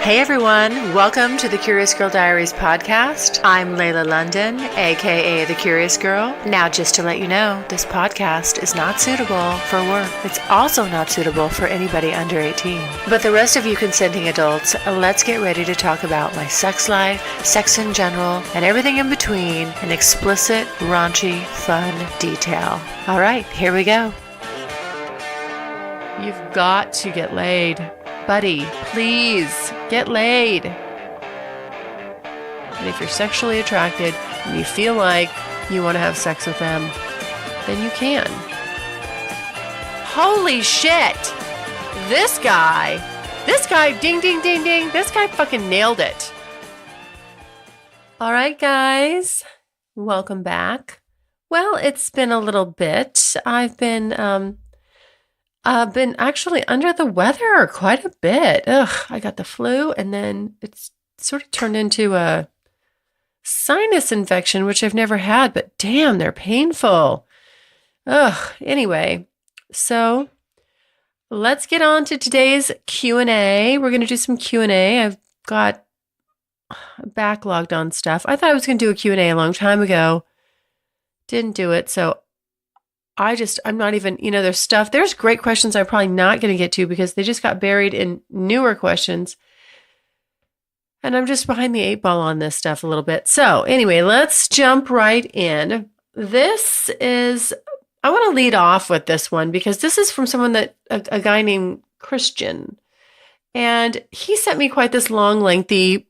Hey everyone, welcome to the Curious Girl Diaries podcast. I'm Layla London, aka The Curious Girl. Now, just to let you know, this podcast is not suitable for work. It's also not suitable for anybody under 18. But the rest of you consenting adults, let's get ready to talk about my sex life, sex in general, and everything in between in explicit, raunchy, fun detail. All right, here we go. You've got to get laid. Buddy, please get laid. And if you're sexually attracted and you feel like you want to have sex with them, then you can. Holy shit! This guy, ding, ding, ding, ding, this guy fucking nailed it. All right, guys, welcome back. Well, it's been a little bit. I've been actually under the weather quite a bit. I got the flu, and then it's sort of turned into a sinus infection, which I've never had, but damn, they're painful. Anyway, so let's get on to today's Q&A. We're going to do some Q&A. I've got backlogged on stuff. I thought I was going to do a Q&A a long time ago. Didn't do it, so I'm not even, there's great questions I'm probably not going to get to because they just got buried in newer questions. And I'm just behind the 8 ball on this stuff a little bit. So anyway, let's jump right in. I want to lead off with this one because this is from someone a guy named Christian. And he sent me quite this long, lengthy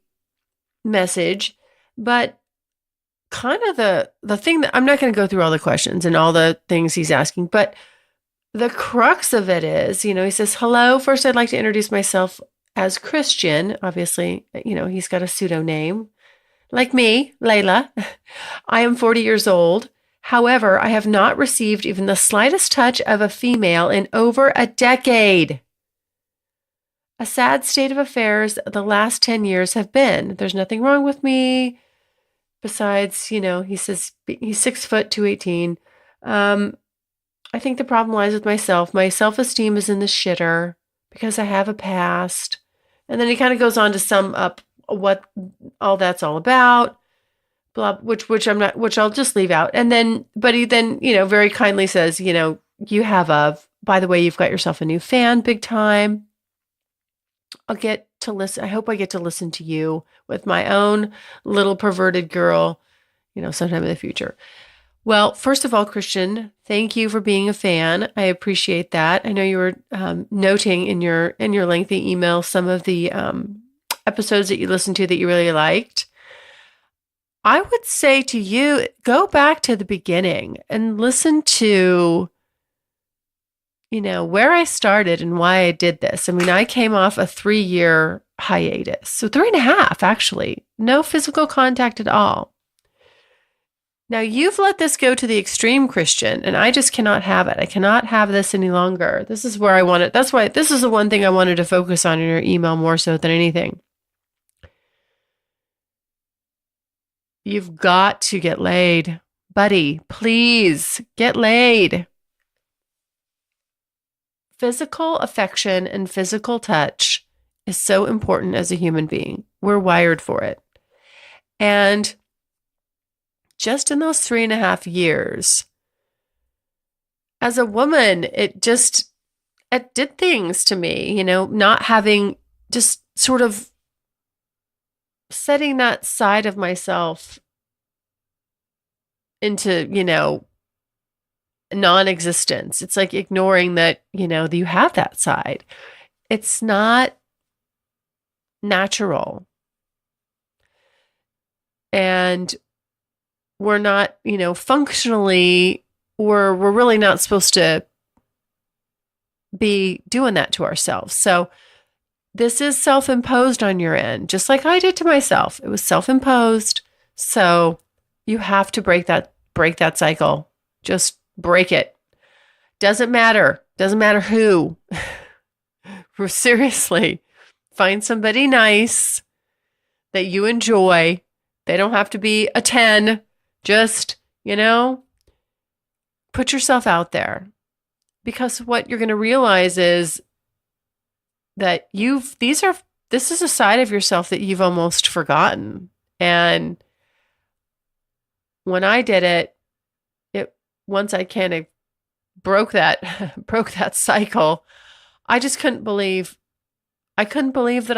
message, but kind of the thing that I'm not going to go through all the questions and all the things he's asking, but the crux of it is, he says, hello, first I'd like to introduce myself as Christian. Obviously, he's got a pseudo name like me, Layla. I am 40 years old. However, I have not received even the slightest touch of a female in over a decade. A sad state of affairs the last 10 years have been. There's nothing wrong with me. Besides, he says he's 6 foot, 218. I think the problem lies with myself. My self-esteem is in the shitter because I have a past. And then he kind of goes on to sum up what all that's all about, blah, which I'll just leave out. And then, but he then, very kindly says, by the way, you've got yourself a new fan, big time. I'll get to listen. I hope I get to listen to you with my own little perverted girl, sometime in the future. Well, first of all, Christian, thank you for being a fan. I appreciate that. I know you were noting in your lengthy email some of the episodes that you listened to that you really liked. I would say to you, go back to the beginning and listen to where I started and why I did this. I mean, I came off a 3-year hiatus. So 3.5, actually. No physical contact at all. Now, you've let this go to the extreme, Christian, and I just cannot have it. I cannot have this any longer. This is where I want it. That's why this is the one thing I wanted to focus on in your email more so than anything. You've got to get laid. Buddy, please get laid. Physical affection and physical touch is so important as a human being. We're wired for it. And just in those 3.5 years, as a woman, it did things to me, not having, just sort of setting that side of myself into, non-existence. It's like ignoring that, that you have that side. It's not natural. And we're not, functionally, we're really not supposed to be doing that to ourselves. So this is self-imposed on your end, just like I did to myself. It was self-imposed. So you have to break that cycle. Just break it. Doesn't matter. Doesn't matter who. Seriously, find somebody nice that you enjoy. They don't have to be a 10. Just, put yourself out there. Because what you're going to realize is that these this is a side of yourself that you've almost forgotten. And when I did it, once I kind of broke that broke that cycle, I just couldn't believe that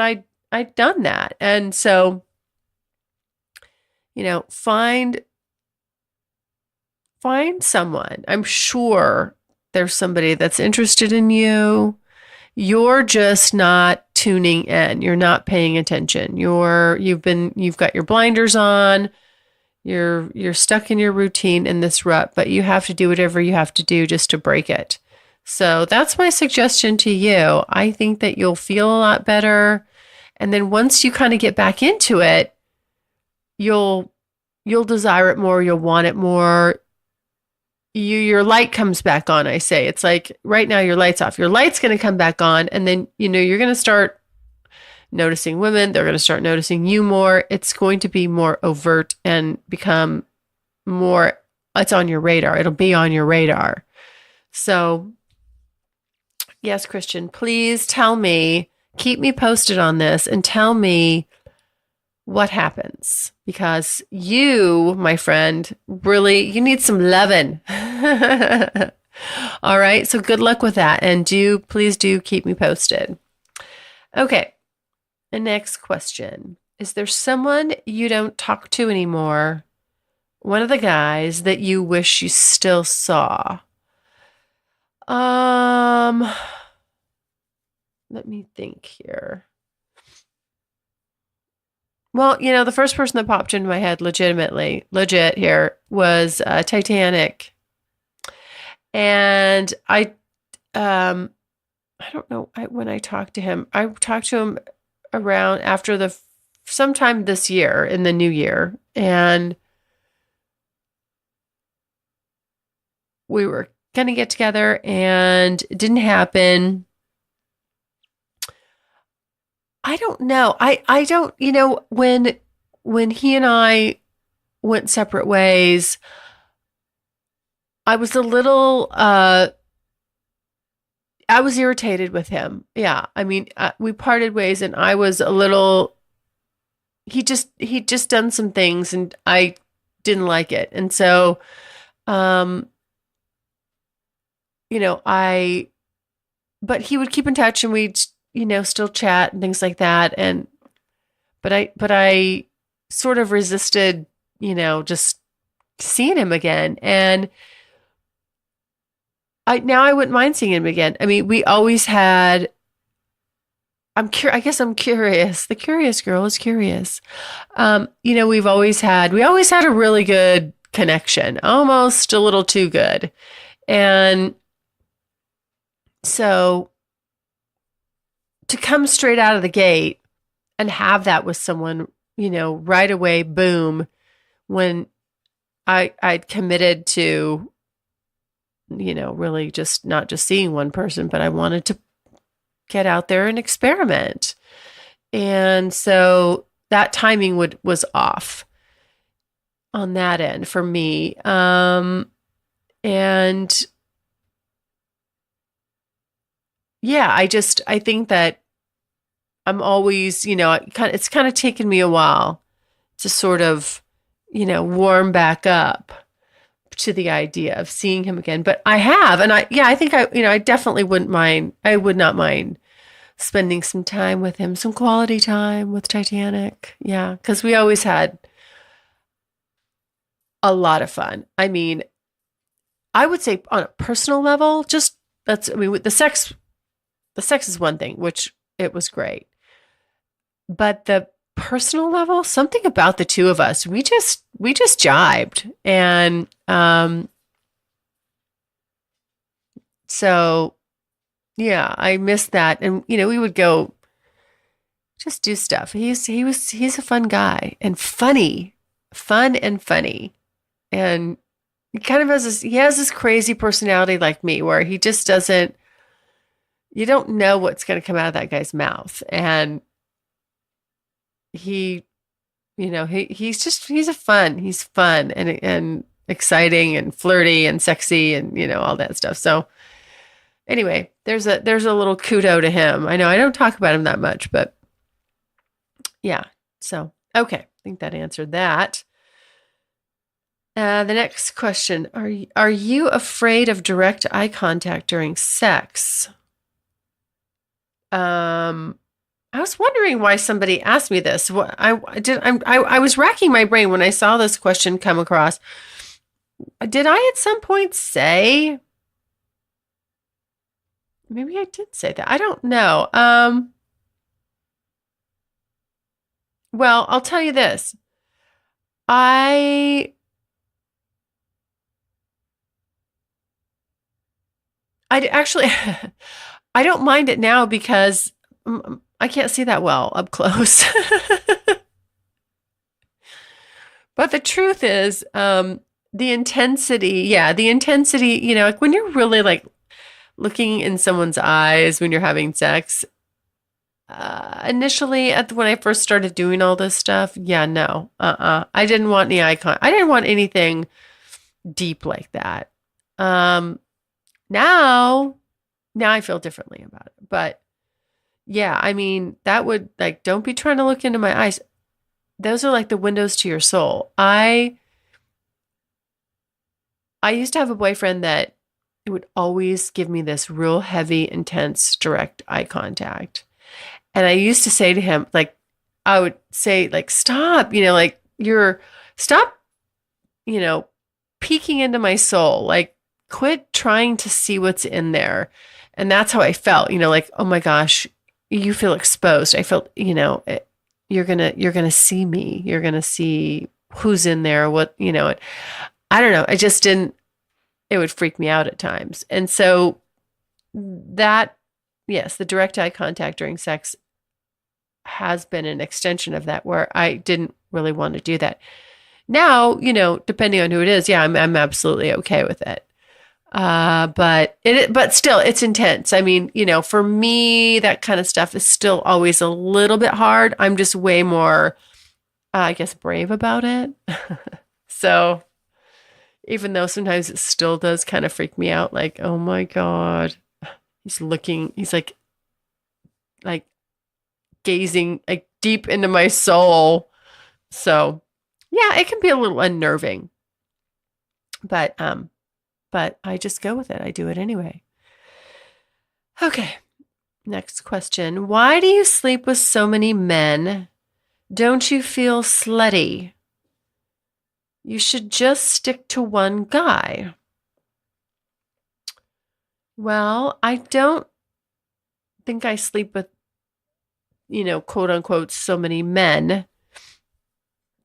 I'd done that. And so, find someone. I'm sure there's somebody that's interested in you. You're just not tuning in. You're not paying attention. You've got your blinders on. You're stuck in your routine in this rut, but you have to do whatever you have to do just to break it. So that's my suggestion to you. I think that you'll feel a lot better. And then once you kind of get back into it, you'll desire it more. You'll want it more. Your light comes back on, I say. It's like right now your light's off. Your light's going to come back on. And then, you're going to start noticing women. They're going to start noticing you more. It's going to be more overt and become more, it's on your radar. It'll be on your radar. So yes, Christian, please tell me, keep me posted on this and tell me what happens, because you, my friend, really, you need some loving. All right. So good luck with that. And please do keep me posted. Okay. The next question. Is there someone you don't talk to anymore? One of the guys that you wish you still saw? Let me think here. Well, the first person that popped into my head legit here was Titanic. And I don't know when I talked to him. I talked to him around after sometime this year in the new year. And we were going to get together and it didn't happen. I don't know. I don't, when he and I went separate ways, I was a little, I was irritated with him. Yeah. I mean, we parted ways and I was a little, he'd just done some things and I didn't like it. And so, but he would keep in touch and we'd, still chat and things like that. But I sort of resisted, just seeing him again. And I wouldn't mind seeing him again. I mean, we always had, I guess I'm curious. The curious girl is curious. We always had a really good connection, almost a little too good. And so to come straight out of the gate and have that with someone, right away, boom, when I'd committed to, really just not just seeing one person, but I wanted to get out there and experiment. And so that timing was off on that end for me. And yeah, I think that I'm always, it's kind of taken me a while to sort of, warm back up to the idea of seeing him again. But I have, and I think I definitely wouldn't mind. I would not mind spending some time with him, some quality time with Titanic. Yeah, because we always had a lot of fun. I mean, I would say on a personal level, the sex is one thing, which it was great. But the personal level, something about the two of us, we just jibed. And so yeah, I missed that. And we would go just do stuff. He's a fun guy and fun and funny. And he kind of has this crazy personality like me where he just doesn't, you don't know what's going to come out of that guy's mouth. And he's fun and exciting and flirty and sexy and, all that stuff. So anyway, there's a little kudo to him. I know I don't talk about him that much, but Yeah. So, okay. I think that answered that. The next question, are you afraid of direct eye contact during sex? Um, I was wondering why somebody asked me this. What I was racking my brain when I saw this question come across. Did I at some point say? Maybe I did say that. I don't know. Well, I'll tell you this. I actually I don't mind it now because I can't see that well up close. But the truth is, the intensity, the intensity, like when you're really like looking in someone's eyes when you're having sex, initially when I first started doing all this stuff, no, I didn't want any icon. I didn't want anything deep like that. Now I feel differently about it, but yeah, I mean, that would like, don't be trying to look into my eyes. Those are like the windows to your soul. I used to have a boyfriend that would always give me this real heavy, intense, direct eye contact. And I used to say to him, like, I would say, like, stop, like stop, peeking into my soul. Like, quit trying to see what's in there. And that's how I felt, like, oh my gosh, you feel exposed. I felt, you're gonna see me. You're gonna see who's in there, what, I don't know. I just didn't, it would freak me out at times. And so that, yes, the direct eye contact during sex has been an extension of that where I didn't really want to do that. Now, depending on who it is, I'm absolutely okay with it. But still, it's intense. I mean, for me, that kind of stuff is still always a little bit hard. I'm just way more, I guess, brave about it. So even though sometimes it still does kind of freak me out, like, oh my God, he's like gazing like deep into my soul. So yeah, it can be a little unnerving, but I just go with it. I do it anyway. Okay. Next question. Why do you sleep with so many men? Don't you feel slutty? You should just stick to one guy. Well, I don't think I sleep with, quote unquote, so many men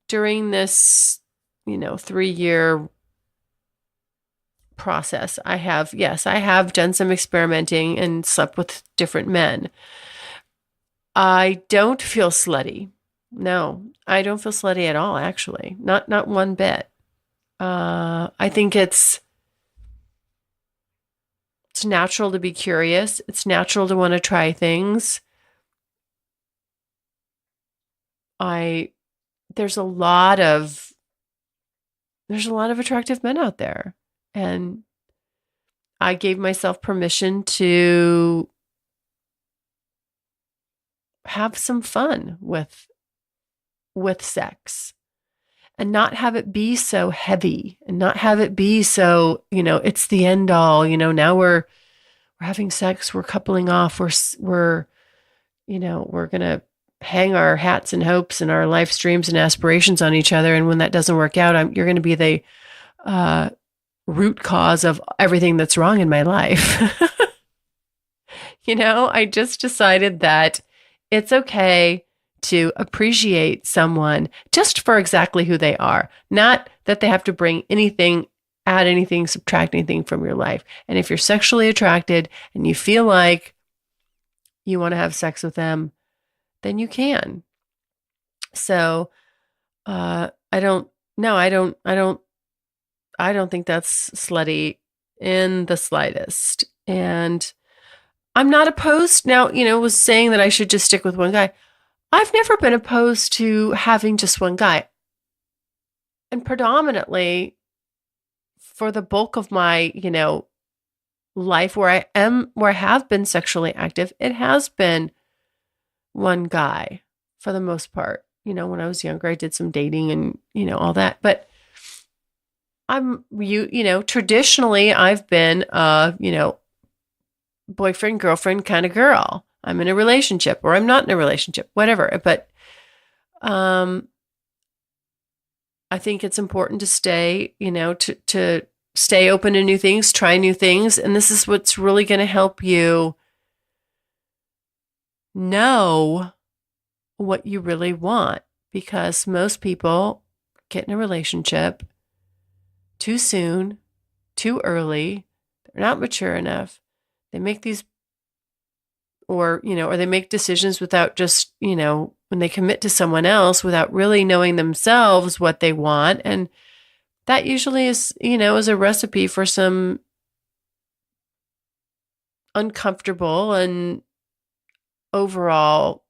during this, 3-year process. I have done some experimenting and slept with different men. I don't feel slutty. No, I don't feel slutty at all, actually. Not one bit. I think it's natural to be curious. It's natural to want to try things. There's a lot of attractive men out there. And I gave myself permission to have some fun with sex and not have it be so heavy and not have it be so, it's the end all, now we're having sex, we're coupling off, we're going to hang our hats and hopes and our life dreams and aspirations on each other. And when that doesn't work out, you're going to be the root cause of everything that's wrong in my life. I just decided that it's okay to appreciate someone just for exactly who they are, not that they have to bring anything, add anything, subtract anything from your life. And if you're sexually attracted and you feel like you want to have sex with them, then you can. So, I don't think that's slutty in the slightest. And I'm not opposed now, was saying that I should just stick with one guy. I've never been opposed to having just one guy. And predominantly for the bulk of my, life where I have been sexually active, it has been one guy for the most part. When I was younger, I did some dating and, all that. But traditionally I've been boyfriend, girlfriend kind of girl. I'm in a relationship or I'm not in a relationship, whatever. But I think it's important to stay, to stay open to new things, try new things. And this is what's really going to help you know what you really want, because most people get in a relationship too soon, too early. They're not mature enough. They make these, or they make decisions without just, when they commit to someone else without really knowing themselves what they want. And that usually is, is a recipe for some uncomfortable and overall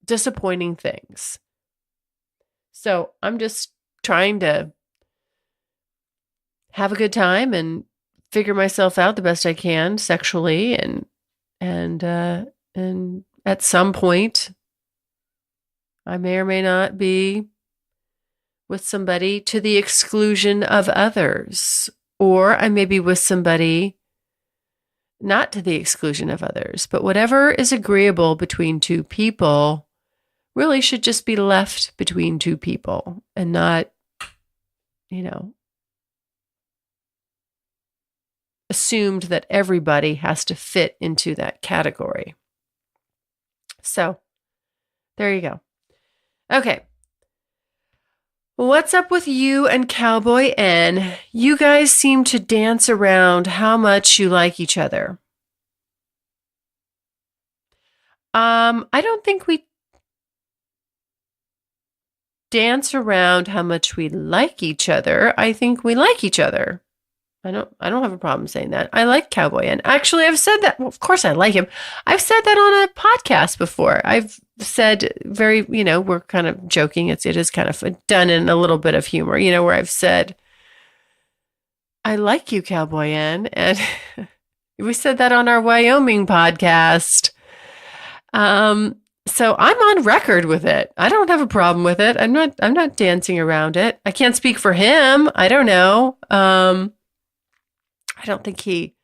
disappointing things. So I'm just trying to have a good time and figure myself out the best I can sexually, and at some point I may or may not be with somebody to the exclusion of others, or I may be with somebody not to the exclusion of others. But whatever is agreeable between two people really should just be left between two people and not, assumed that everybody has to fit into that category. So there you go. Okay. What's up with you and Cowboy N? You guys seem to dance around how much you like each other. I don't think we dance around how much we like each other. I think we like each other. I don't have a problem saying that. I like Cowboy N. Actually, I've said that. Well, of course I like him. I've said that on a podcast before. I've said we're kind of joking. It is kind of done in a little bit of humor, where I've said, I like you, Cowboy N. And we said that on our Wyoming podcast. So I'm on record with it. I don't have a problem with it. I'm not dancing around it. I can't speak for him. I don't know. I don't think he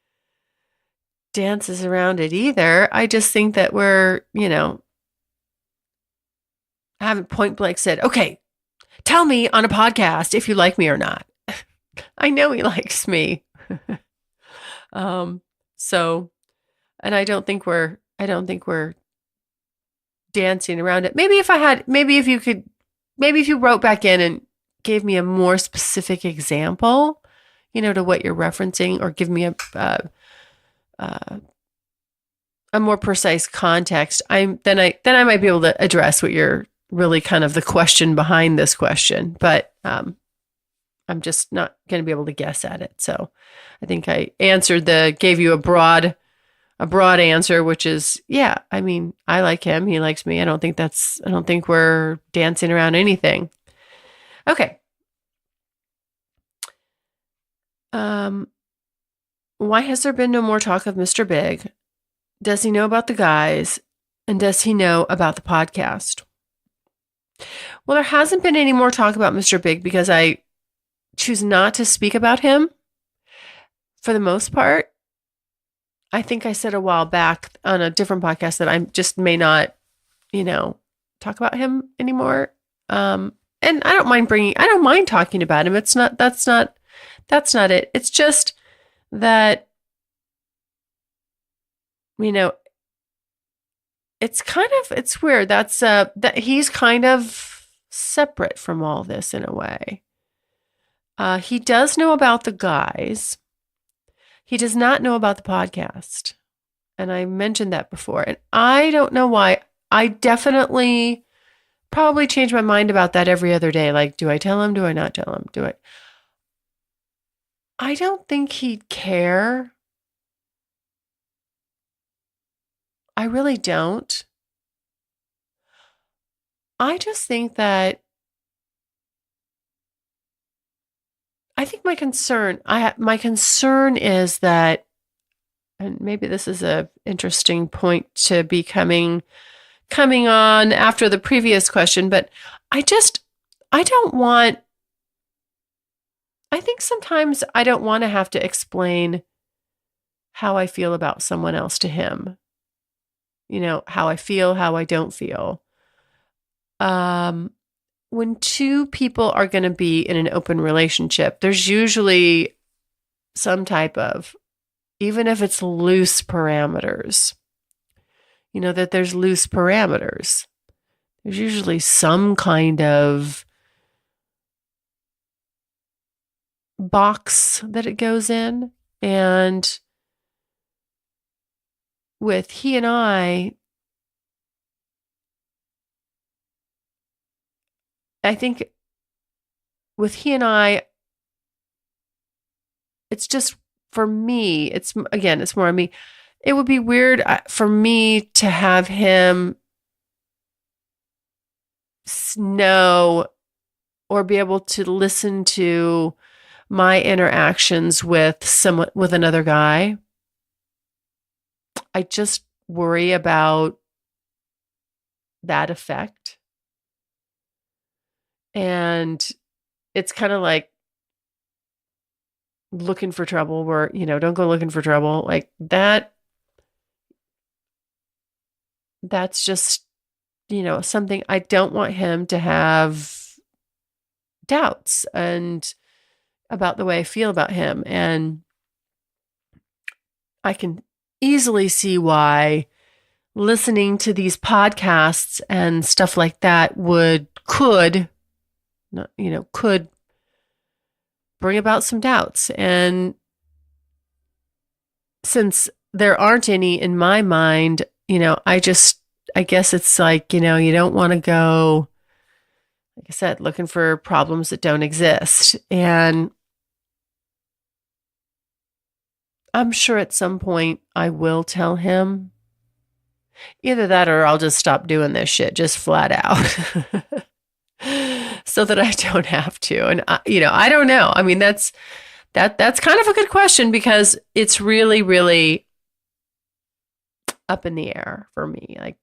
dances around it either. I just think that we're, I haven't point blank said, okay, tell me on a podcast if you like me or not. I know he likes me. So, and I don't think we're dancing around it. Maybe if you wrote back in and gave me a more specific example, to what you're referencing, or give me a more precise context, then I might be able to address what you're really kind of the question behind this question. But I'm just not going to be able to guess at it. So I think I gave you a broad answer, which is, yeah, I mean, I like him, he likes me. I don't think we're dancing around anything. Okay. Why has there been no more talk of Mr. Big? Does he know about the guys? And does he know about the podcast? Well, there hasn't been any more talk about Mr. Big because I choose not to speak about him for the most part. I think I said a while back on a different podcast that I just may not, talk about him anymore. And I don't mind talking about him. That's not it. It's just that, it's weird. That he's kind of separate from all this in a way. He does know about the guys. He does not know about the podcast. And I mentioned that before. And I don't know why. I definitely probably change my mind about that every other day. Like, do I tell him? Do I not tell him? I don't think he'd care. I really don't. I just think that my concern is that, and maybe this is a interesting point to be coming coming on after the previous question, but I don't want, I think sometimes I don't want to have to explain how I feel about someone else to him. How I feel, how I don't feel. When two people are going to be in an open relationship, there's usually some type of, even if it's loose parameters, that there's loose parameters. There's usually some kind of box that it goes in. And with he and I think with he and I, it's just, for me, it's more on me. It would be weird for me to have him know or be able to listen to my interactions with another guy. I just worry about that effect. And it's kind of like looking for trouble where, don't go looking for trouble like that. That's just, something I don't want him to have doubts and about the way I feel about him. And I can easily see why listening to these podcasts and stuff like that could bring about some doubts. And since there aren't any in my mind, I guess it's like, you don't want to go, like I said, looking for problems that don't exist. And I'm sure at some point I will tell him either that or I'll just stop doing this shit just flat out so that I don't have to. And, I don't know. I mean, that's kind of a good question because it's really, really up in the air for me. Like,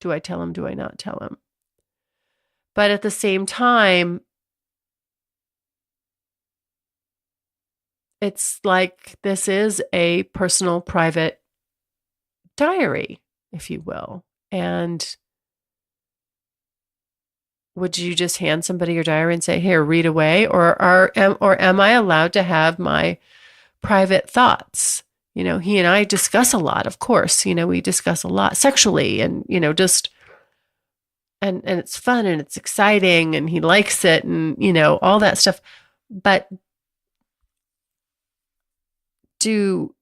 do I tell him? Do I not tell him? But at the same time, it's like this is a personal, private diary, if you will. And would you just hand somebody your diary and say, "Here, read away," or am I allowed to have my private thoughts? He and I discuss a lot, of course. We discuss a lot sexually, and just and it's fun and it's exciting, and he likes it, and all that stuff. But do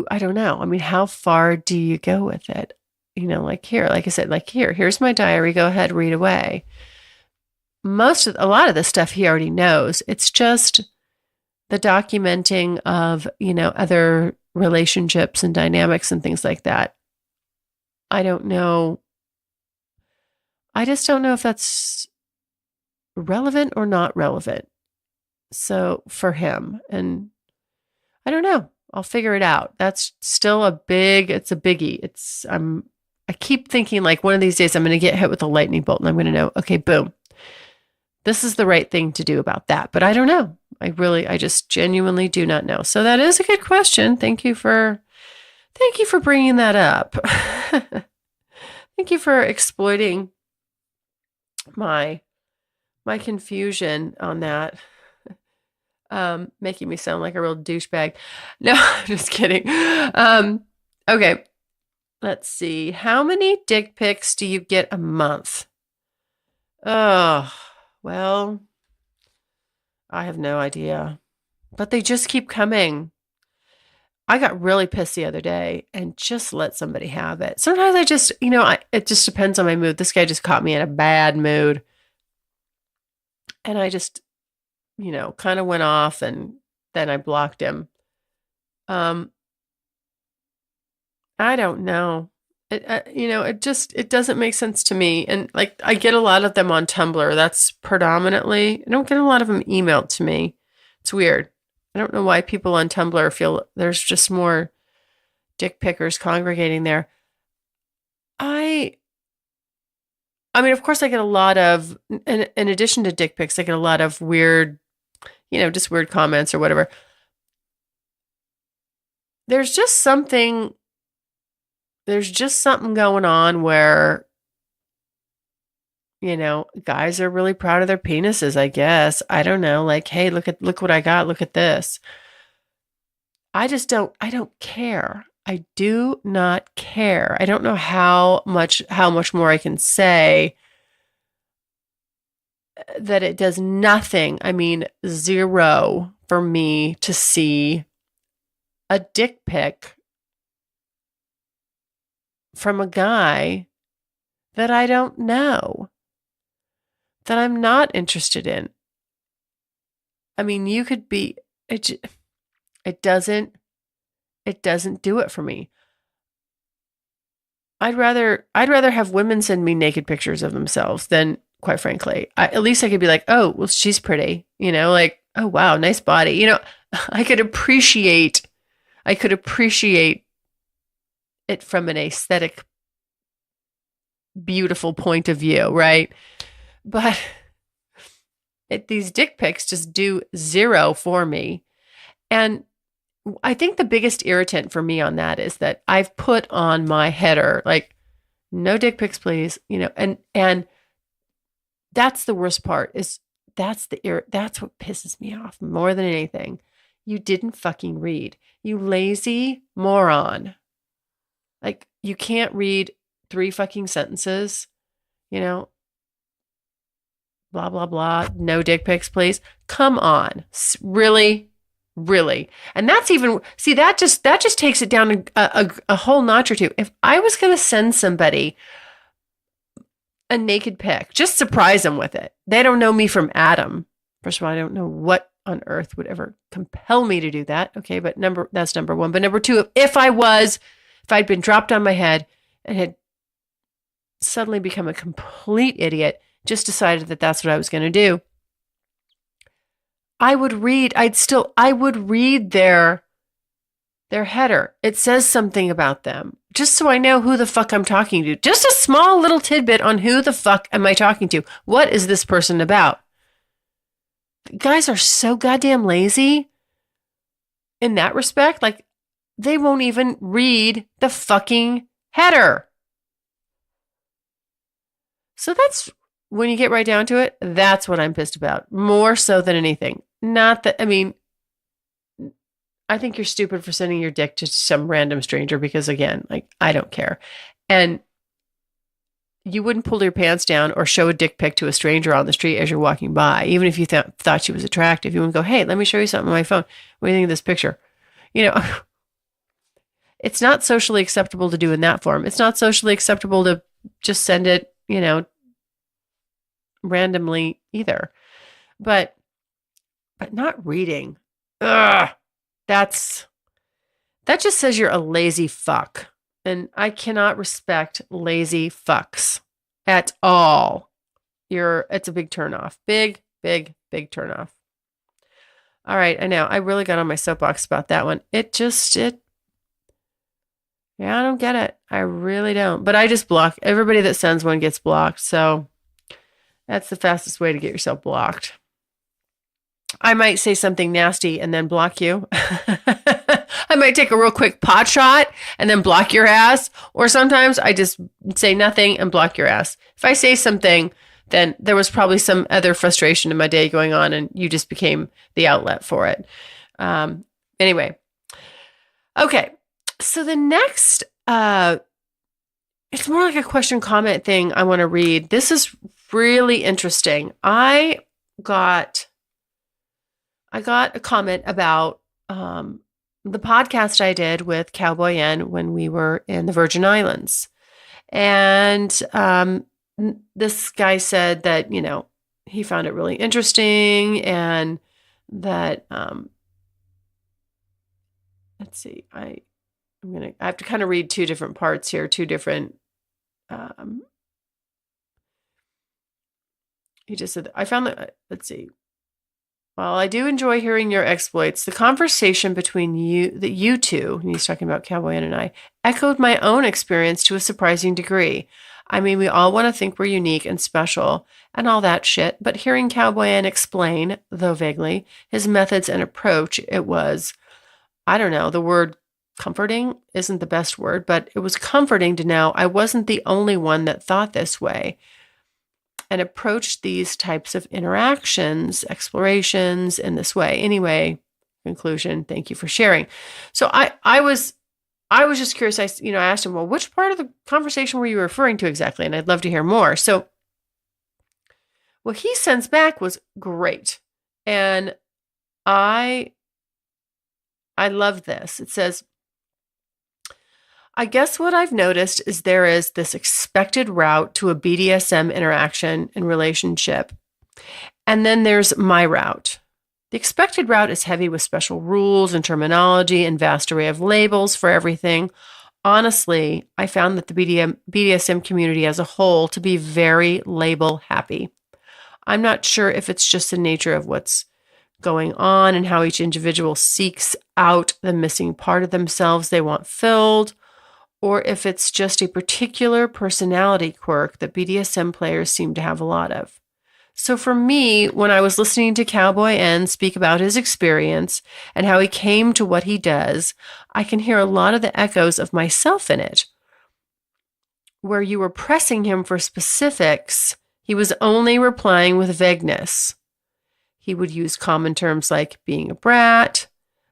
I don't know. I mean, how far do you go with it? Like here, like I said, like here's my diary. Go ahead, read away. A lot of the stuff he already knows. It's just the documenting of, other relationships and dynamics and things like that. I don't know. I just don't know if that's relevant or not relevant. So for him, and I don't know. I'll figure it out. That's still it's a biggie. I keep thinking like one of these days I'm going to get hit with a lightning bolt and I'm going to know, okay, boom, this is the right thing to do about that. But I don't know. I just genuinely do not know. So that is a good question. Thank you for bringing that up. Thank you for exploiting my confusion on that. Making me sound like a real douchebag. No, I'm just kidding. Okay. Let's see. How many dick pics do you get a month? Oh, well, I have no idea. But they just keep coming. I got really pissed the other day and just let somebody have it. Sometimes I just, it just depends on my mood. This guy just caught me in a bad mood. And I just, kind of went off and then I blocked him. I don't know. It doesn't make sense to me. And like, I get a lot of them on Tumblr. That's predominantly, I don't get a lot of them emailed to me. It's weird. I don't know why people on Tumblr feel there's just more dick pickers congregating there. I mean, of course, I get a lot of, in addition to dick pics, I get a lot of weird, just weird comments or whatever. There's just something going on where, guys are really proud of their penises, I guess. I don't know. Like, hey, look what I got. Look at this. I don't care. I do not care. I don't know how much more I can say that it does nothing. I mean, zero for me to see a dick pic from a guy that I don't know, that I'm not interested in. I mean, you could be, it doesn't do it for me. I'd rather have women send me naked pictures of themselves than, quite frankly, at least I could be like, oh, well, she's pretty, like, oh, wow, nice body. I could appreciate it from an aesthetic, beautiful point of view, right? But these dick pics just do zero for me. And I think the biggest irritant for me on that is that I've put on my header, like, no dick pics, please, and that's the worst part that's what pisses me off more than anything. You didn't fucking read, you lazy moron. Like, you can't read 3 fucking sentences, blah, blah, blah. No dick pics, please. Come on. Really? Really? And that's even, see, that just takes it down a whole notch or two. If I was going to send somebody a naked pic, just surprise them with it. They don't know me from Adam. First of all, I don't know what on earth would ever compel me to do that. Okay, but that's number one. But number two, if I'd been dropped on my head and had suddenly become a complete idiot, just decided that that's what I was going to do, I would read their header. It says something about them, just so I know who the fuck I'm talking to. Just a small little tidbit on who the fuck am I talking to. What is this person about? Guys are so goddamn lazy in that respect. Like, they won't even read the fucking header. So that's, when you get right down to it, that's what I'm pissed about. More so than anything. Not that, I mean, I think you're stupid for sending your dick to some random stranger because, again, like, I don't care. And you wouldn't pull your pants down or show a dick pic to a stranger on the street as you're walking by, even if you thought she was attractive. You wouldn't go, hey, let me show you something on my phone. What do you think of this picture? It's not socially acceptable to do in that form. It's not socially acceptable to just send it, randomly either. But not reading. Ugh. That just says you're a lazy fuck. And I cannot respect lazy fucks at all. It's a big turnoff. Big, big, big turnoff. All right, I know. I really got on my soapbox about that one. Yeah, I don't get it. I really don't. But I just block. Everybody that sends one gets blocked. So that's the fastest way to get yourself blocked. I might say something nasty and then block you. I might take a real quick pot shot and then block your ass. Or sometimes I just say nothing and block your ass. If I say something, then there was probably some other frustration in my day going on and you just became the outlet for it. Anyway. Okay. So the next, it's more like a question comment thing I want to read. This is really interesting. I got a comment about the podcast I did with Cowboy N when we were in the Virgin Islands. And this guy said that, he found it really interesting and that, let's see, I have to kind of read 2 different parts here, 2 different, he just said, I found that, let's see. While I do enjoy hearing your exploits, the conversation between you two, and he's talking about Cowboy Ann and I, echoed my own experience to a surprising degree. I mean, we all want to think we're unique and special and all that shit, but hearing Cowboy Ann explain, though vaguely, his methods and approach, it was, I don't know, the word comforting isn't the best word, but it was comforting to know I wasn't the only one that thought this way and approached these types of interactions, explorations in this way. Anyway, conclusion, thank you for sharing. So I was just curious. I asked him, well, which part of the conversation were you referring to exactly? And I'd love to hear more. So what he sends back was great. And I love this. It says, I guess what I've noticed is there is this expected route to a BDSM interaction and relationship. And then there's my route. The expected route is heavy with special rules and terminology and vast array of labels for everything. Honestly, I found that the BDSM community as a whole to be very label happy. I'm not sure if it's just the nature of what's going on and how each individual seeks out the missing part of themselves they want filled, or if it's just a particular personality quirk that BDSM players seem to have a lot of. So for me, when I was listening to Cowboy N speak about his experience and how he came to what he does, I can hear a lot of the echoes of myself in it. Where you were pressing him for specifics, he was only replying with vagueness. He would use common terms like being a brat,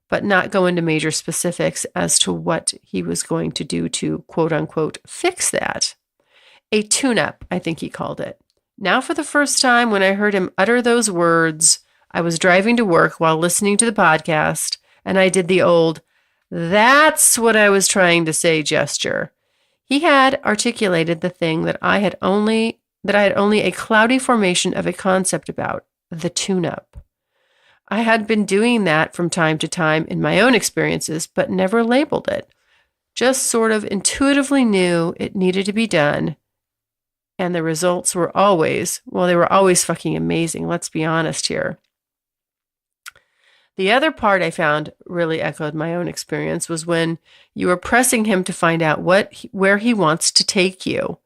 but not go into major specifics as to what he was going to do to, quote unquote, fix that. A tune-up, I think he called it. Now, for the first time, when I heard him utter those words, I was driving to work while listening to the podcast, and I did the old, that's what I was trying to say gesture. He had articulated the thing that I had only a cloudy formation of a concept about, the tune-up. I had been doing that from time to time in my own experiences, but never labeled it. Just sort of intuitively knew it needed to be done. And the results were always fucking amazing. Let's be honest here. The other part I found really echoed my own experience was when you were pressing him to find out where he wants to take you.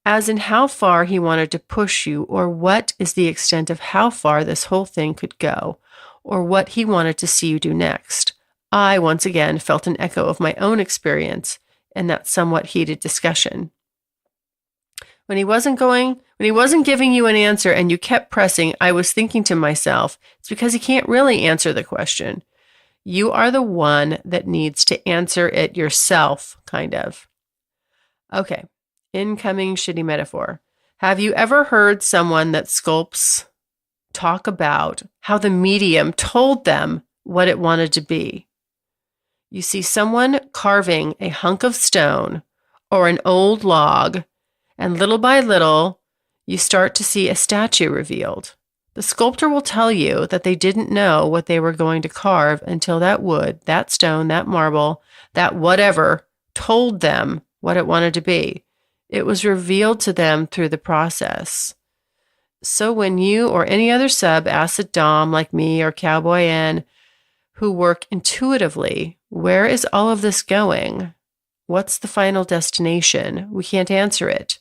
As in how far he wanted to push you, or what is the extent of how far this whole thing could go, or what he wanted to see you do next. I, once again, felt an echo of my own experience in that somewhat heated discussion. When he wasn't giving you an answer and you kept pressing, I was thinking to myself, it's because he can't really answer the question. You are the one that needs to answer it yourself, kind of. Okay. Incoming shitty metaphor. Have you ever heard someone that sculpts talk about how the medium told them what it wanted to be? You see someone carving a hunk of stone or an old log, and little by little, you start to see a statue revealed. The sculptor will tell you that they didn't know what they were going to carve until that wood, that stone, that marble, that whatever told them what it wanted to be. It was revealed to them through the process. So when you or any other sub asks a dom like me or Cowboy N who work intuitively, where is all of this going? What's the final destination? We can't answer it.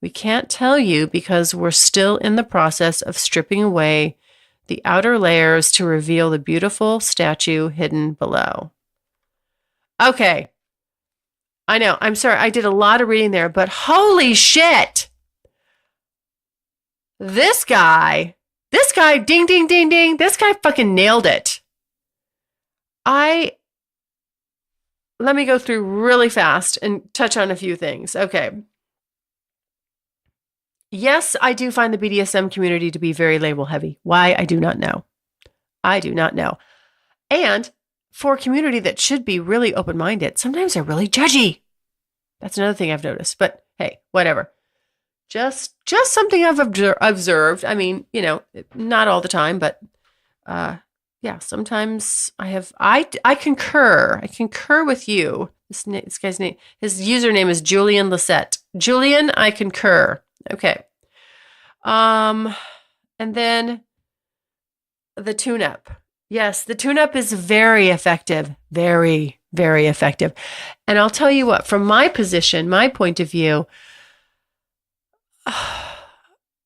We can't tell you because we're still in the process of stripping away the outer layers to reveal the beautiful statue hidden below. Okay. I know. I'm sorry. I did a lot of reading there, but holy shit. This guy, ding, ding, ding, ding. This guy fucking nailed it. Let me go through really fast and touch on a few things. Okay. Yes, I do find the BDSM community to be very label heavy. Why? I do not know. And for a community that should be really open-minded, sometimes they're really judgy. That's another thing I've noticed. But hey, whatever. Just something I've observed. I mean, not all the time, but yeah, sometimes I concur. I concur with you. This guy's name, his username is Julian Lisette. Julian, I concur. Okay. And then the tune-up. Yes, the tune-up is very effective. Very, very effective. And I'll tell you what, from my position, my point of view,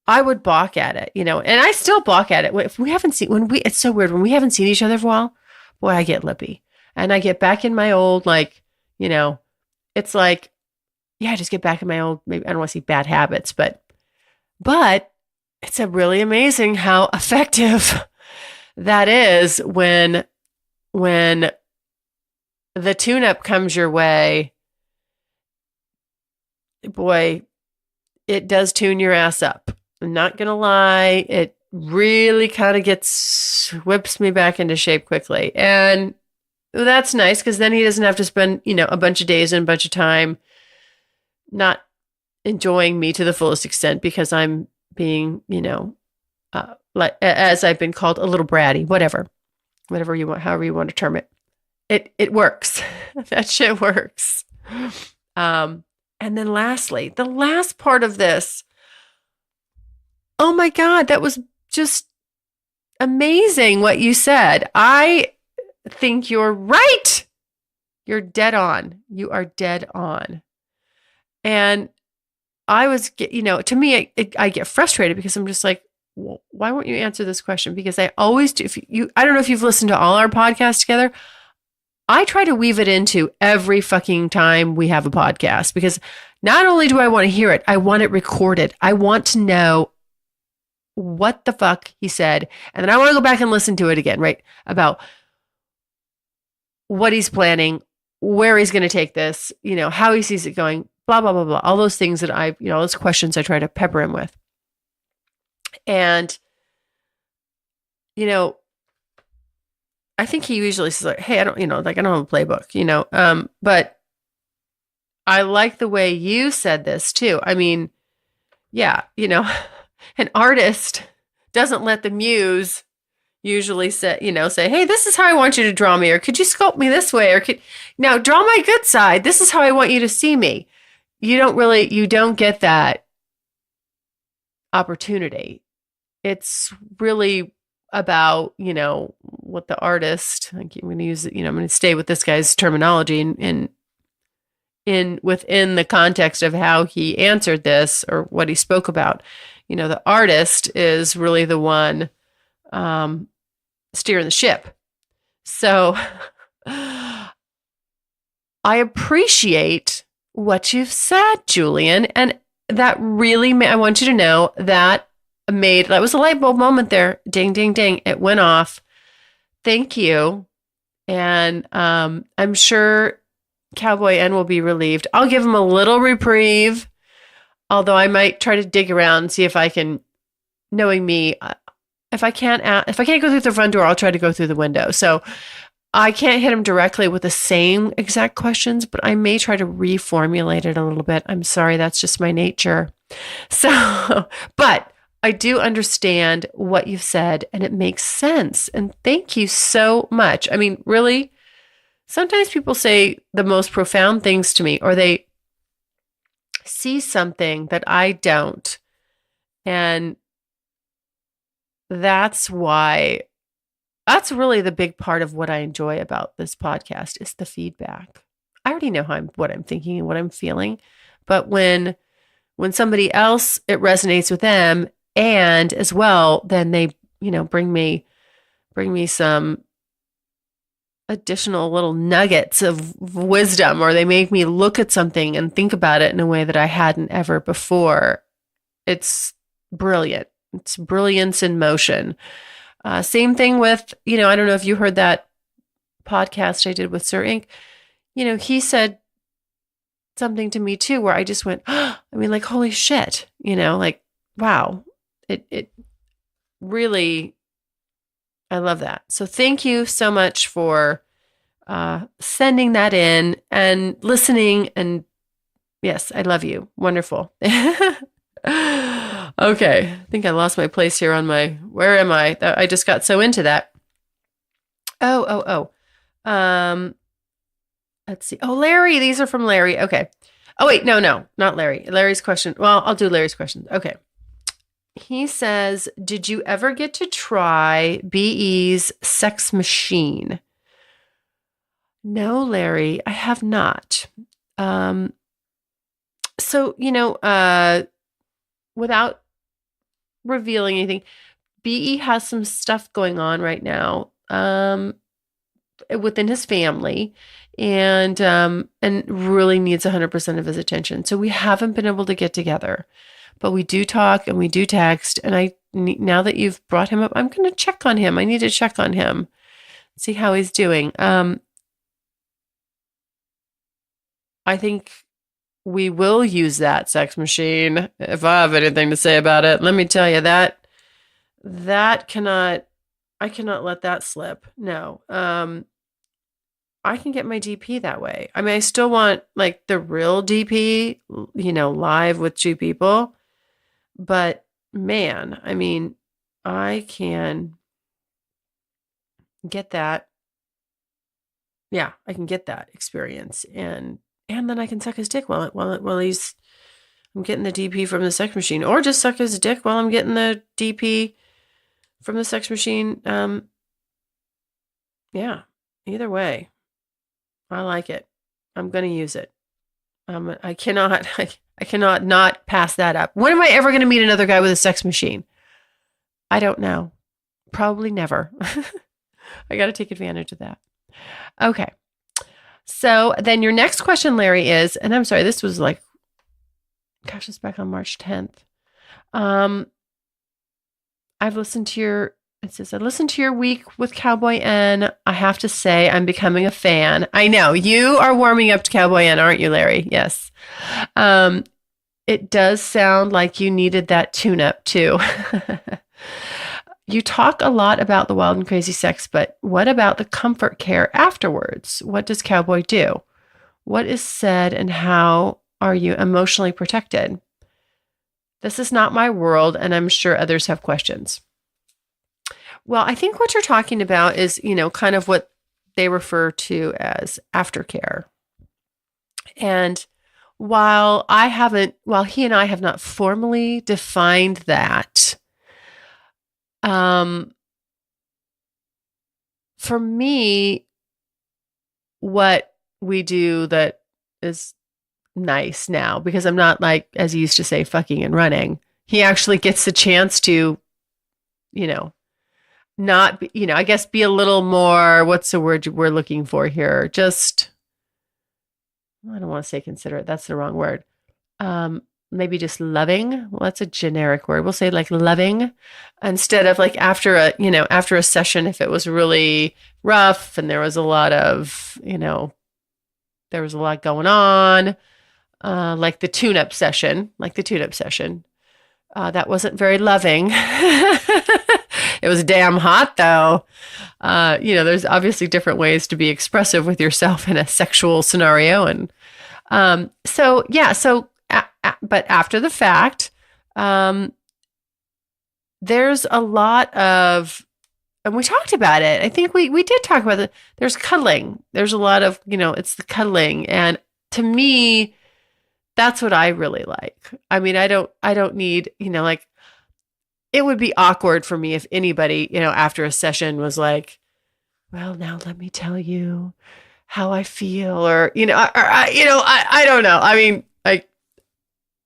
I would balk at it, and I still balk at it. If we haven't seen, it's so weird. When we haven't seen each other for a while, boy, I get lippy. And I get back in my old, it's like, yeah, I just get back in my old, maybe I don't want to say bad habits, but it's a really amazing how effective that is when the tune-up comes your way. Boy, it does tune your ass up. I'm not going to lie. It really kind of whips me back into shape quickly. And that's nice because then he doesn't have to spend, a bunch of days and a bunch of time not enjoying me to the fullest extent because I'm being, like as I've been called, a little bratty, whatever you want, however you want to term it. It works. That shit works. And then lastly, the last part of this, oh my God, that was just amazing what you said. I think you're right. You're dead on. You are dead on. And I was, to me, I get frustrated because I'm just like, well, why won't you answer this question? Because I always do. I don't know if you've listened to all our podcasts together. I try to weave it into every fucking time we have a podcast because not only do I want to hear it, I want it recorded. I want to know what the fuck he said. And then I want to go back and listen to it again, right? About what he's planning, where he's going to take this, how he sees it going, blah, blah, blah, blah. All those things that all those questions I try to pepper him with. And, I think he usually says like, hey, I don't have a playbook, but I like the way you said this too. I mean, yeah, an artist doesn't let the muse usually say, hey, this is how I want you to draw me, or could you sculpt me this way? Or now draw my good side. This is how I want you to see me. You don't get that opportunity. It's really about, what the artist, I'm going to use it, I'm going to stay with this guy's terminology in within the context of how he answered this or what he spoke about. The artist is really the one steering the ship. So I appreciate what you've said, Julian. And that really, I want you to know that was a light bulb moment there. Ding, ding, ding. It went off. Thank you. And I'm sure Cowboy N will be relieved. I'll give him a little reprieve, although I might try to dig around and see if I can, knowing me, if I can't go through the front door, I'll try to go through the window. So I can't hit him directly with the same exact questions, but I may try to reformulate it a little bit. I'm sorry, that's just my nature. So, but I do understand what you've said and it makes sense. And thank you so much. I mean, really, sometimes people say the most profound things to me, or they see something that I don't. And that's really the big part of what I enjoy about this podcast is the feedback. I already know what I'm thinking and what I'm feeling. But when somebody else, it resonates with them, and as well, then they, bring me some additional little nuggets of wisdom, or they make me look at something and think about it in a way that I hadn't ever before. It's brilliant. It's brilliance in motion. Same thing with, I don't know if you heard that podcast I did with Sir Ink. He said something to me too, where I just went, like, holy shit, wow. It really, I love that. So thank you so much for sending that in and listening. And yes, I love you. Wonderful. Okay. I think I lost my place here where am I? I just got so into that. Oh. Let's see. Oh, Larry. These are from Larry. Okay. Oh, wait. No, not Larry. Larry's question. Well, I'll do Larry's question. Okay. He says, did you ever get to try BE's sex machine? No, Larry, I have not. Um, so, without revealing anything, BE has some stuff going on right now within his family, and really needs 100% of his attention. So we haven't been able to get together, but we do talk and we do text. And now that you've brought him up, I'm going to check on him. I need to check on him, see how he's doing. I think we will use that sex machine if I have anything to say about it. Let me tell you that I cannot let that slip. No. I can get my DP that way. I mean, I still want like the real DP, live with two people. But man, I mean, I can get that. Yeah, I can get that experience, and then I can suck his dick while I'm getting the DP from the sex machine, or just suck his dick while I'm getting the DP from the sex machine. Yeah, either way, I like it. I'm going to use it. I cannot not pass that up. When am I ever going to meet another guy with a sex machine? I don't know. Probably never. I got to take advantage of that. Okay. So then your next question, Larry, is, and I'm sorry, this was like, gosh, it's back on March 10th. I listened to your week with Cowboy N. I have to say, I'm becoming a fan. I know you are warming up to Cowboy N, aren't you, Larry? Yes. It does sound like you needed that tune-up too. You talk a lot about the wild and crazy sex, but what about the comfort care afterwards? What does Cowboy do? What is said and how are you emotionally protected? This is not my world, and I'm sure others have questions. Well, I think what you're talking about is, kind of what they refer to as aftercare. And while he and I have not formally defined that, for me, what we do that is nice now, because I'm not like, as he used to say, fucking and running. He actually gets the chance to, not be, I guess be a little more, what's the word we're looking for here? Just, I don't want to say considerate. That's the wrong word. Maybe just loving. Well, that's a generic word. We'll say like loving, instead of like after a session, if it was really rough and there was a lot going on, like the tune-up session, that wasn't very loving. It was damn hot though. There's obviously different ways to be expressive with yourself in a sexual scenario. And, but after the fact, there's a lot of, and we talked about it. I think we did talk about it. There's cuddling. There's a lot of, it's the cuddling. And to me, that's what I really like. I mean, I don't need, like, it would be awkward for me if anybody, after a session was like, well, now let me tell you how I feel, or, I don't know. I mean, like,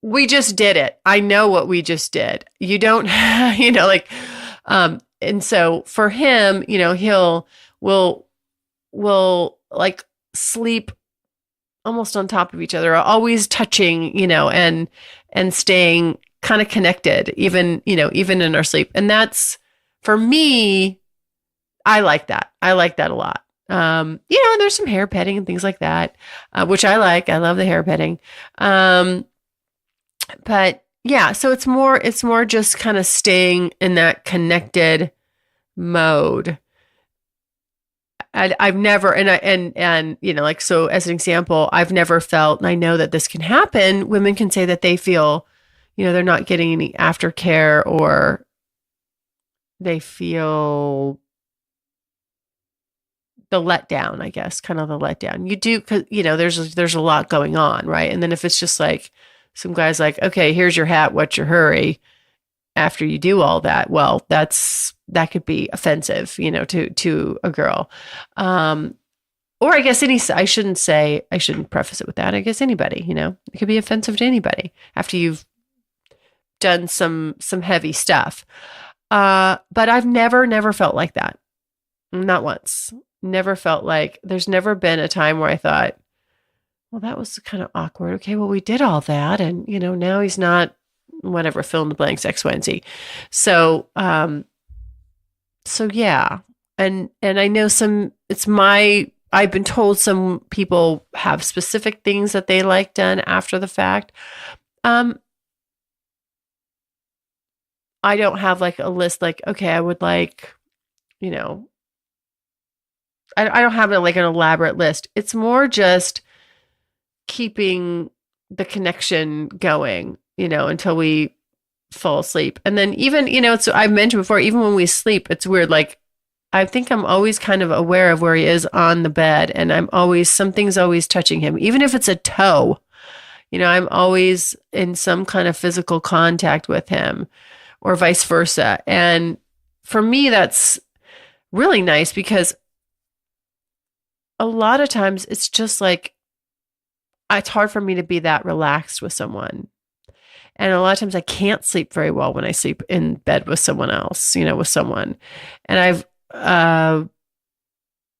we just did it. I know what we just did. You don't, and so for him, we'll like sleep almost on top of each other, always touching, and staying kind of connected, even in our sleep. And that's, for me, I like that. I like that a lot. And there's some hair petting and things like that, which I like. I love the hair petting. But yeah, so it's more just kind of staying in that connected mode. I've never, like, so as an example, I've never felt, and I know that this can happen, women can say that they feel, they're not getting any aftercare, or they feel the letdown, I guess, kind of the letdown. You do, because, there's a lot going on, right? And then if it's just like, some guy's like, okay, here's your hat, what's your hurry? after you do all that, well, that could be offensive, to a girl. Or I guess I shouldn't preface it with that. I guess anybody, it could be offensive to anybody after you've done some heavy stuff. But I've never felt like that. Not once. Never felt like, there's never been a time where I thought, well, that was kind of awkward. Okay, well, we did all that, and now he's not, whatever, fill in the blanks, X, Y, and Z. So, yeah, and I know I've been told some people have specific things that they like done after the fact. I don't have like a list, like, okay, I would like, I don't have like an elaborate list. It's more just keeping the connection going, until we fall asleep. And then even, I've mentioned before, even when we sleep, it's weird. Like, I think I'm always kind of aware of where he is on the bed, and something's always touching him, even if it's a toe. I'm always in some kind of physical contact with him, or vice versa. And for me, that's really nice, because a lot of times it's just like, it's hard for me to be that relaxed with someone. And a lot of times I can't sleep very well when I sleep in bed with someone else, with someone. And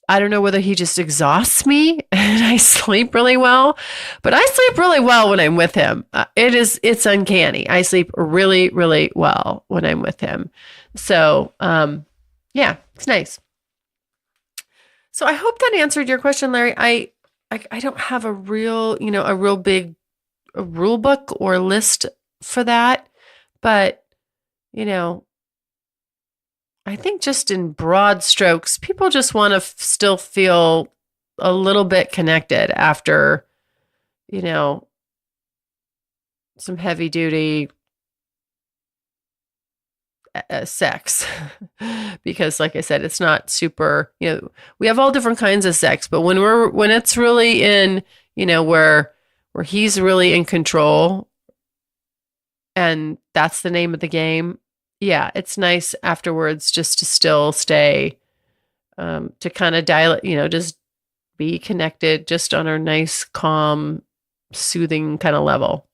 I don't know whether he just exhausts me and I sleep really well, but I sleep really well when I'm with him. It's uncanny. I sleep really, really well when I'm with him. So, yeah, it's nice. So I hope that answered your question, Larry. I don't have a real big rule book or list for that, but I think just in broad strokes, people just want to still feel a little bit connected after, some heavy duty sex. Because like I said, it's not super, we have all different kinds of sex, but when it's really in, where he's really in control, and that's the name of the game. Yeah, it's nice afterwards just to still stay, to kind of dial it, just be connected, just on a nice, calm, soothing kind of level.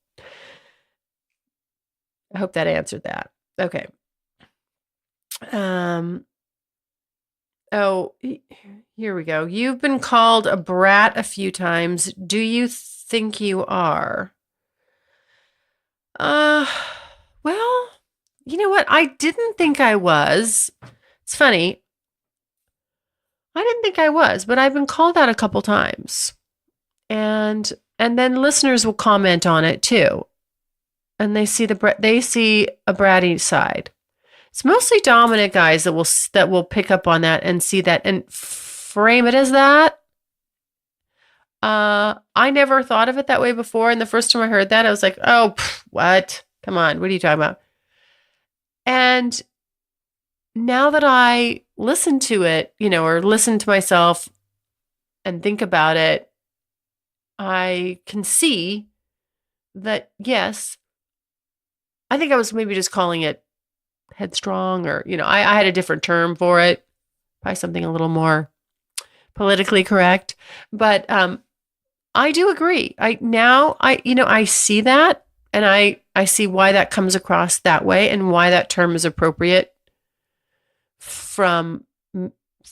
I hope that answered that. Okay. Oh, here we go. You've been called a brat a few times. Do you think you are? Well, you know what? I didn't think I was. It's funny. I didn't think I was, but I've been called out a couple times. And then listeners will comment on it too. And they see a bratty side. It's mostly dominant guys that will pick up on that and see that and frame it as that. I never thought of it that way before. And the first time I heard that, I was like, oh, what? Come on. What are you talking about? And now that I listen to it, or listen to myself and think about it, I can see that, yes, I think I was maybe just calling it headstrong, or, I had a different term for it, probably something a little more politically correct. But I do agree. I see that, and I see why that comes across that way, and why that term is appropriate from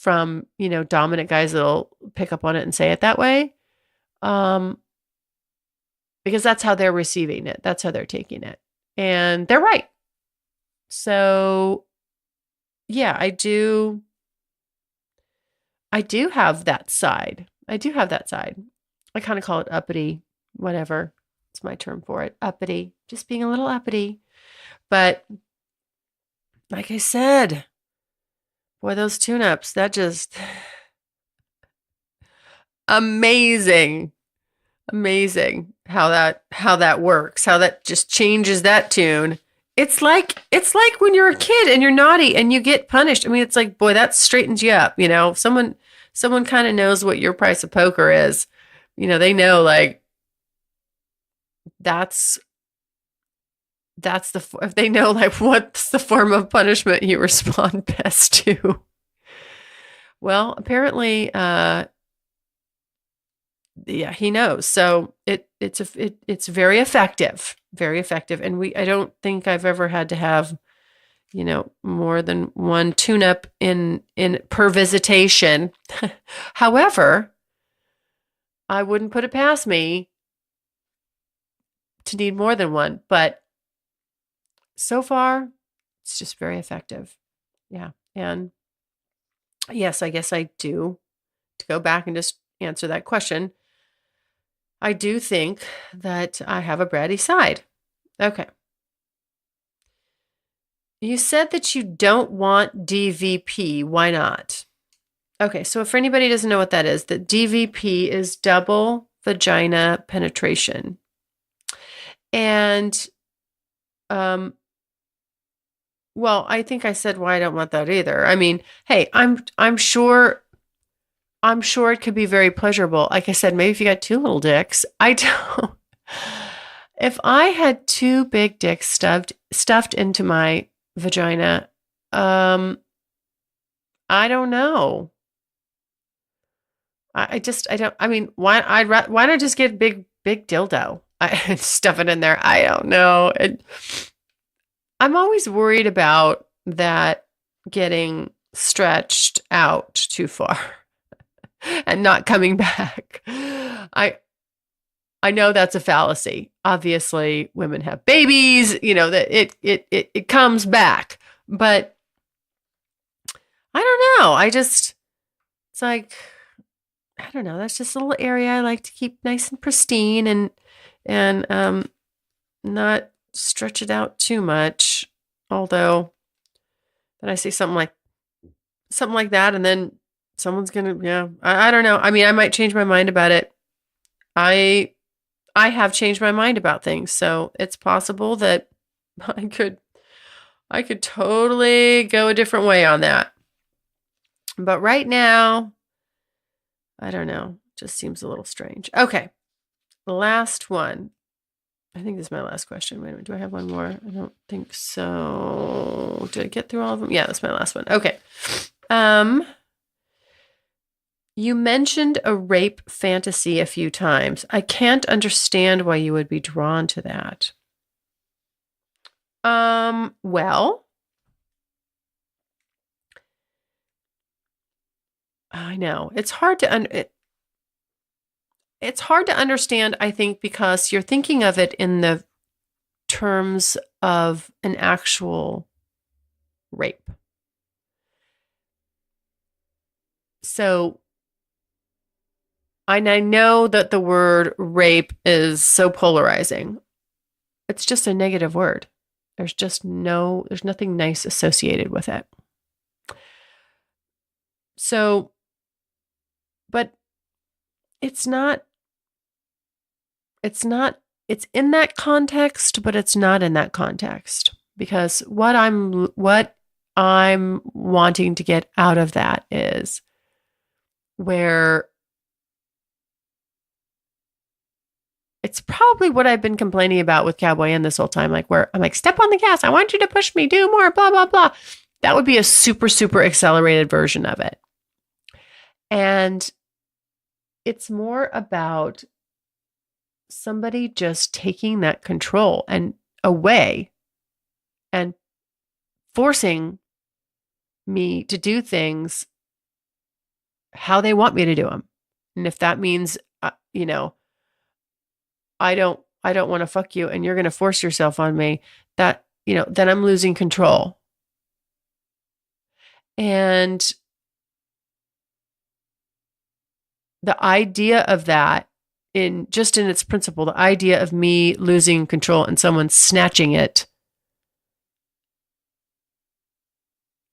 dominant guys that'll pick up on it and say it that way. Because that's how they're receiving it. That's how they're taking it. And they're right. So yeah, I do have that side. I kind of call it uppity, whatever. It's my term for it. Uppity. Just being a little uppity. But like I said, boy, those tune-ups, that just amazing how that works, how that just changes that tune. It's like when you're a kid and you're naughty and you get punished. I mean, it's like, boy, that straightens you up. Someone kind of knows what your price of poker is. They know, like, that's if they know like what's the form of punishment you respond best to. Well, apparently, yeah, he knows. So it's very effective, and I don't think I've ever had to have, more than one tune-up in per visitation. However, I wouldn't put it past me to need more than one, but so far, it's just very effective. Yeah. And yes, I guess I do. To go back and just answer that question, I do think that I have a bratty side. Okay. You said that you don't want DVP. Why not? Okay, so for anybody who doesn't know what that is, the DVP is double vagina penetration. And, well, I think I said why I don't want that either. I mean, hey, I'm sure it could be very pleasurable. Like I said, maybe if you got two little dicks. I don't. If I had two big dicks stuffed into my vagina, I don't know. I don't. I mean, why not just get big dildo? I stuff it in there. I don't know. I'm always worried about that getting stretched out too far and not coming back. I know that's a fallacy. Obviously, women have babies, that it comes back. But I don't know. It's like, I don't know. That's just a little area I like to keep nice and pristine and not stretch it out too much. Although then I say something like that, and then someone's gonna, yeah, I don't know. I mean, I might change my mind about it. I have changed my mind about things, so it's possible that I could totally go a different way on that. But right now, I don't know. Just seems a little strange. Okay. The last one. I think this is my last question. Wait a minute. Do I have one more? I don't think so. Did I get through all of them? Yeah, that's my last one. Okay. You mentioned a rape fantasy a few times. I can't understand why you would be drawn to that. Well, I know. It's hard to understand, I think, because you're thinking of it in the terms of an actual rape. So, and I know that the word rape is so polarizing. It's just a negative word. There's nothing nice associated with it. So, but it's in that context, but it's not in that context, because what I'm wanting to get out of that is where it's probably what I've been complaining about with Cowboy N this whole time, like where I'm like, step on the gas. I want you to push me, do more, blah, blah, blah. That would be a super, super accelerated version of it. And it's more about somebody just taking that control and away and forcing me to do things how they want me to do them. And if that means, I don't want to fuck you and you're going to force yourself on me, that, then I'm losing control. And the idea of that in its principle, the idea of me losing control and someone snatching it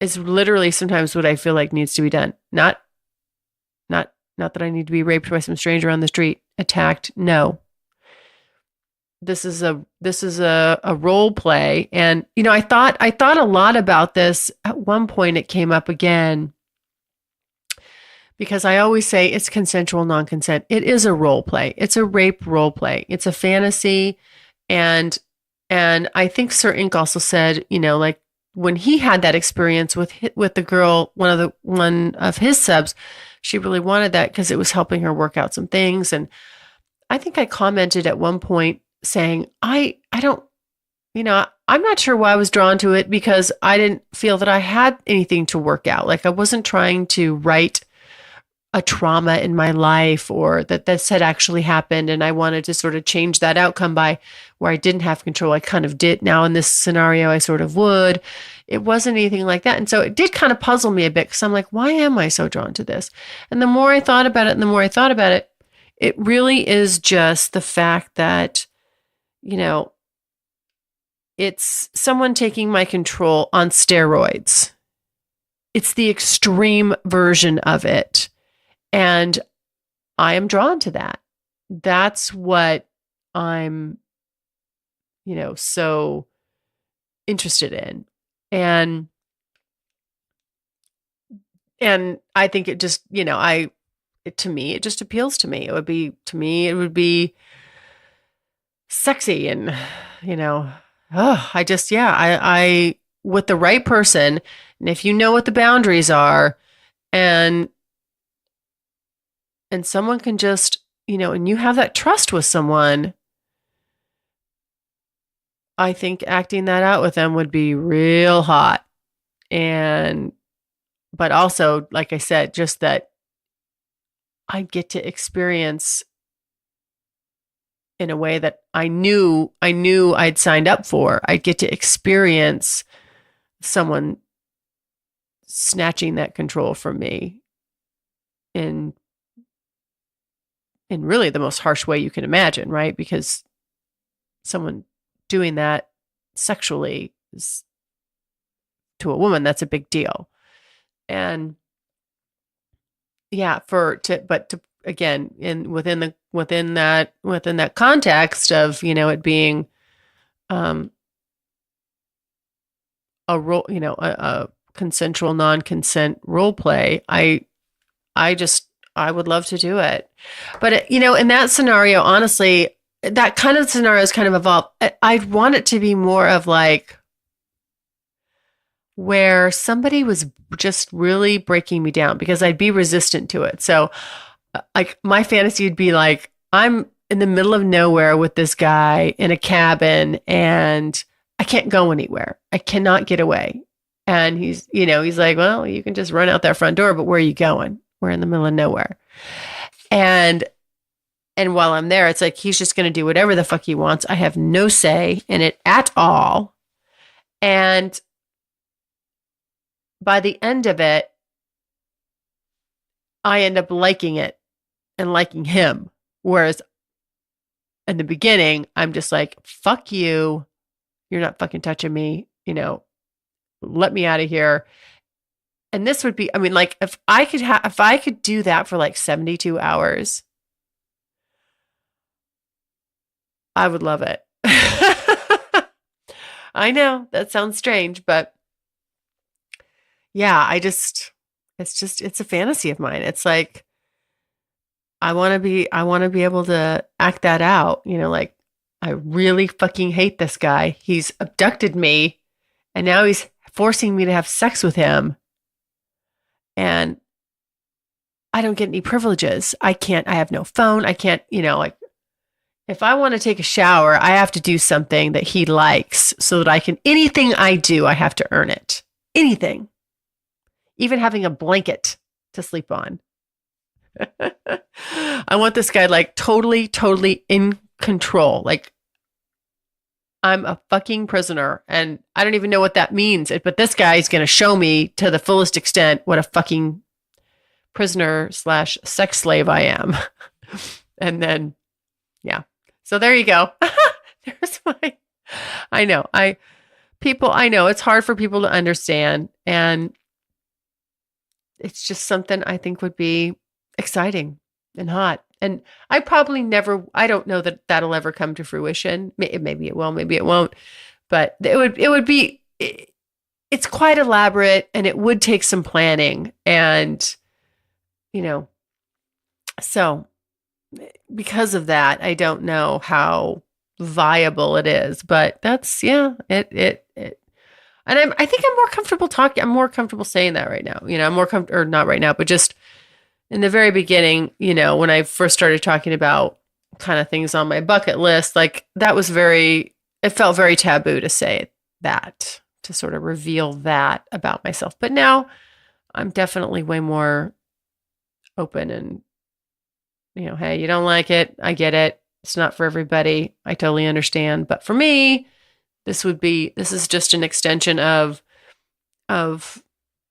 is literally sometimes what I feel like needs to be done. Not that I need to be raped by some stranger on the street, attacked. No. This is a role play. And, I thought a lot about this. At one point it came up again, because I always say it's consensual non-consent. It is a role play. It's a rape role play. It's a fantasy. And And I think Sir Ink also said, like when he had that experience with the girl, one of his subs, she really wanted that because it was helping her work out some things. And I think I commented at one point saying, I don't, I'm not sure why I was drawn to it because I didn't feel that I had anything to work out. Like I wasn't trying to write a trauma in my life or that this had actually happened and I wanted to sort of change that outcome by where I didn't have control. I kind of did. Now in this scenario, I sort of would. It wasn't anything like that. And so it did kind of puzzle me a bit because I'm like, why am I so drawn to this? And the more I thought about it and the more I thought about it, it really is just the fact that, it's someone taking my control on steroids. It's the extreme version of it. And I am drawn to that. That's what I'm, so interested in. And I think it just, to me, it just appeals to me. It would be sexy and, I with the right person, and if you know what the boundaries are and someone can just, and you have that trust with someone, I think acting that out with them would be real hot. But also, like I said, just that I get to experience in a way that I knew I'd signed up for. I'd get to experience someone snatching that control from me in really the most harsh way you can imagine, right? Because someone doing that sexually is, to a woman, that's a big deal. And yeah, again, within that context of, it being a role, a consensual non-consent role play, I would love to do it. But in that scenario, honestly, that kind of scenario is kind of evolved. I'd want it to be more of like where somebody was just really breaking me down because I'd be resistant to it. So like my fantasy would be like, I'm in the middle of nowhere with this guy in a cabin and I can't go anywhere. I cannot get away. And he's like, well, you can just run out that front door, but where are you going? We're in the middle of nowhere. And while I'm there, it's like, he's just going to do whatever the fuck he wants. I have no say in it at all. And by the end of it, I end up liking it and liking him. Whereas in the beginning, I'm just like, fuck you. You're not fucking touching me. Let me out of here. And this would be, like if I could do that for like 72 hours, I would love it. I know that sounds strange, but yeah, it's a fantasy of mine. It's like, I want to be able to act that out. Like I really fucking hate this guy. He's abducted me and now he's forcing me to have sex with him. And I don't get any privileges. I have no phone. I can't, like if I want to take a shower, I have to do something that he likes so that anything I do, I have to earn it. Anything. Even having a blanket to sleep on. I want this guy like totally in control. Like I'm a fucking prisoner and I don't even know what that means. But this guy is going to show me to the fullest extent what a fucking prisoner / sex slave I am. And then, yeah. So there you go. There's I know it's hard for people to understand. And it's just something I think would be exciting and hot. And I don't know that that'll ever come to fruition. Maybe it will, maybe it won't. But it's quite elaborate and it would take some planning. And, so because of that, I don't know how viable it is. But that's, yeah, it. And I think I'm more comfortable talking. I'm more comfortable saying that right now. I'm more comfortable, or not right now, but just in the very beginning, when I first started talking about kind of things on my bucket list, like that was it felt very taboo to say that, to sort of reveal that about myself. But now I'm definitely way more open and, hey, you don't like it. I get it. It's not for everybody. I totally understand. But for me, this is just an extension of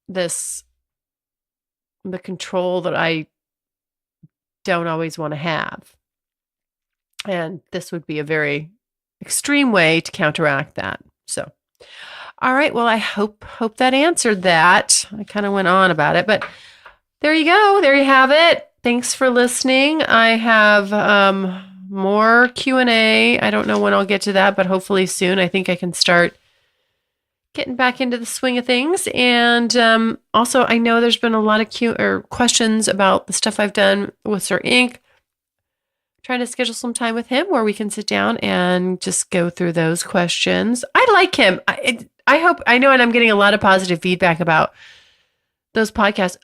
this, the control that I don't always want to have. And this would be a very extreme way to counteract that. So, all right. Well, I hope that answered that. I kind of went on about it, but there you go. There you have it. Thanks for listening. I have more Q&A. I don't know when I'll get to that, but hopefully soon. I think I can start getting back into the swing of things. And also, I know there's been a lot of questions about the stuff I've done with Sir Inc. Trying to schedule some time with him where we can sit down and just go through those questions. I like him. I know, and I'm getting a lot of positive feedback about those podcasts.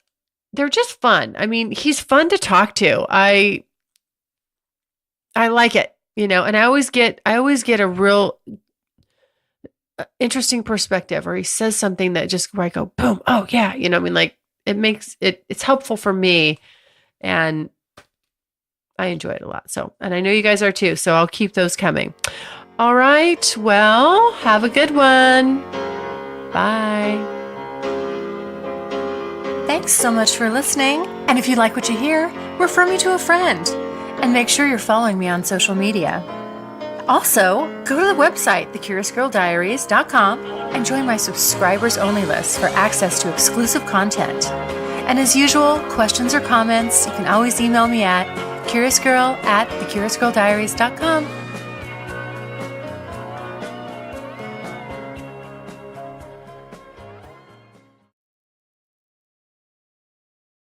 They're just fun. I mean, he's fun to talk to. I like it, and I always get a real interesting perspective, or he says something that just where I go, boom, oh yeah, like it's helpful for me, and I enjoy it a lot. So, and I know you guys are too, so I'll keep those coming. All right. Well, have a good one. Bye. Thanks so much for listening. And if you like what you hear, refer me to a friend. And make sure you're following me on social media. Also, go to the website, thecuriousgirldiaries.com, and join my subscribers-only list for access to exclusive content. And as usual, questions or comments, you can always email me at curiousgirl@thecuriousgirldiaries.com.